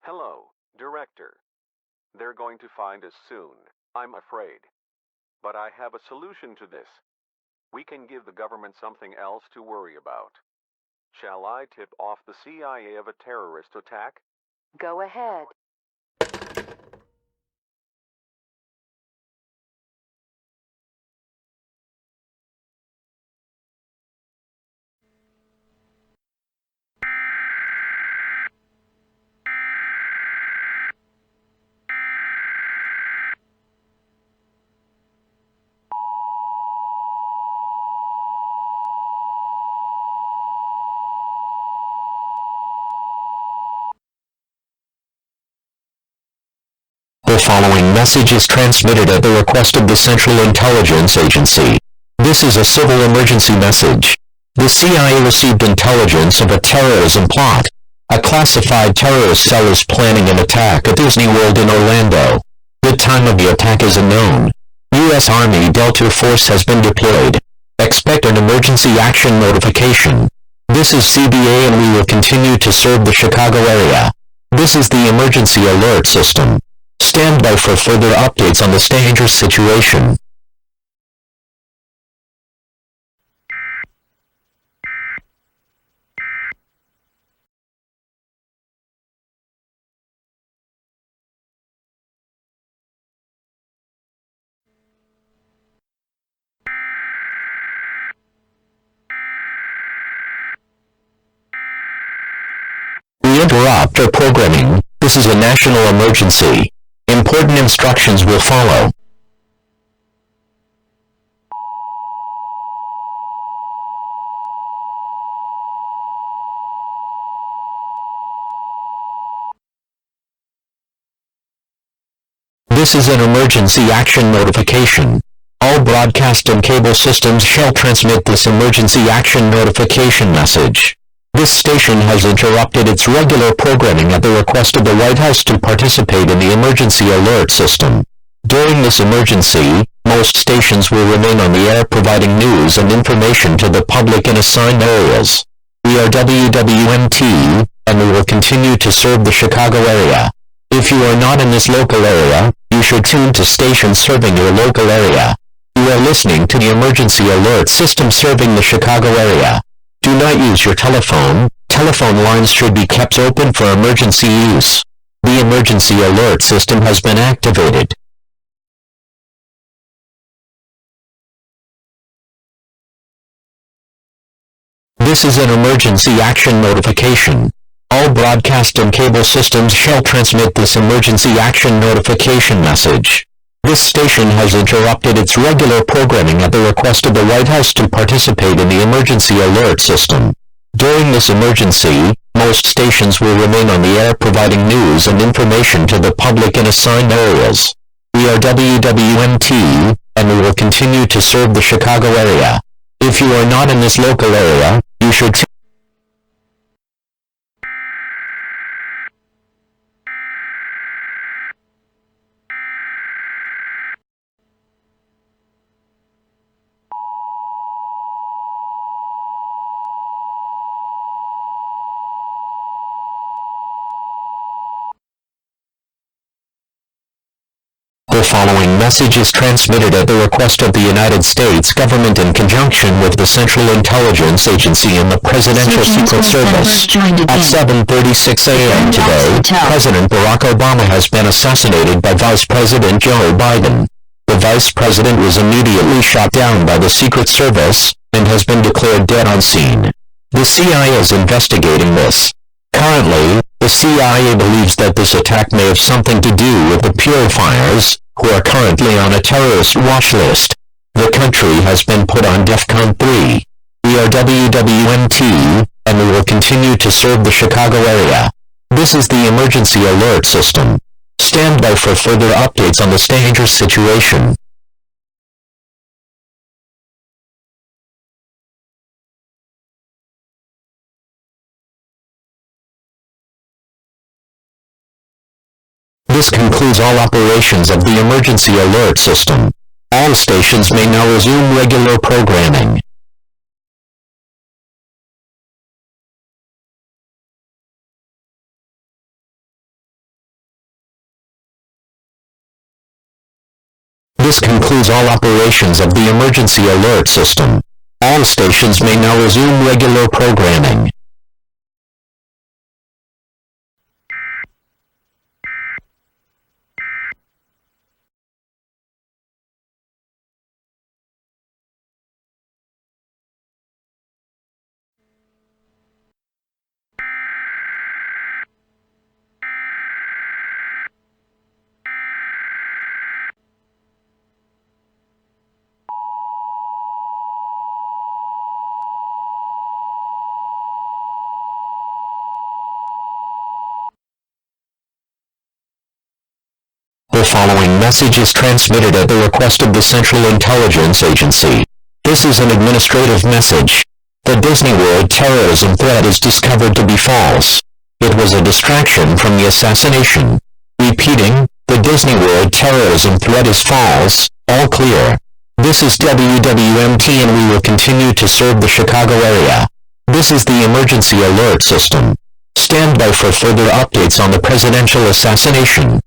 Hello, Director. They're going to find us soon, I'm afraid. But I have a solution to this. We can give the government something else to worry about. Shall I tip off the CIA of a terrorist attack? Go ahead. The following message is transmitted at the request of the Central Intelligence Agency. This is a civil emergency message. The CIA received intelligence of a terrorism plot. A classified terrorist cell is planning an attack at Disney World in Orlando. The time of the attack is unknown. U.S. Army Delta Force has been deployed. Expect an emergency action notification. This is CBA and we will continue to serve the Chicago area. This is the emergency alert system. Stand by for further updates on this dangerous situation. We interrupt our programming. This is a national emergency. Important instructions will follow. This is an emergency action notification. All broadcast and cable systems shall transmit this emergency action notification message. This station has interrupted its regular programming at the request of the White House to participate in the emergency alert system. During this emergency, most stations will remain on the air providing news and information to the public in assigned areas. We are WWMT, and we will continue to serve the Chicago area. If you are not in this local area, you should tune to stations serving your local area. You are listening to the emergency alert system serving the Chicago area. Do not use your telephone. Telephone lines should be kept open for emergency use. The emergency alert system has been activated. This is an emergency action notification. All broadcast and cable systems shall transmit this emergency action notification message. This station has interrupted its regular programming at the request of the White House to participate in the emergency alert system. During this emergency, most stations will remain on the air providing news and information to the public in assigned areas. We are WWMT, and we will continue to serve the Chicago area. If you are not in this local area, you should The following message is transmitted at the request of the United States government in conjunction with the Central Intelligence Agency and the Presidential Secret Service. At 7:36 a.m. today, President Barack Obama has been assassinated by Vice President Joe Biden. The Vice President was immediately shot down by the Secret Service and has been declared dead on scene. The CIA is investigating this. Currently, the CIA believes that this attack may have something to do with the purifiers, who are currently on a terrorist watch list. The country has been put on DEFCON 3. We are WWMT, and we will continue to serve the Chicago area. This is the emergency alert system. Stand by for further updates on this dangerous situation. This concludes all operations of the emergency alert system. All stations may now resume regular programming. This concludes all operations of the emergency alert system. All stations may now resume regular programming. The following message is transmitted at the request of the Central Intelligence Agency. This is an administrative message. The Disney World terrorism threat is discovered to be false. It was a distraction from the assassination. Repeating, the Disney World terrorism threat is false. All clear. This is WWMT and we will continue to serve the Chicago area. This is the emergency alert system. Stand by for further updates on the presidential assassination.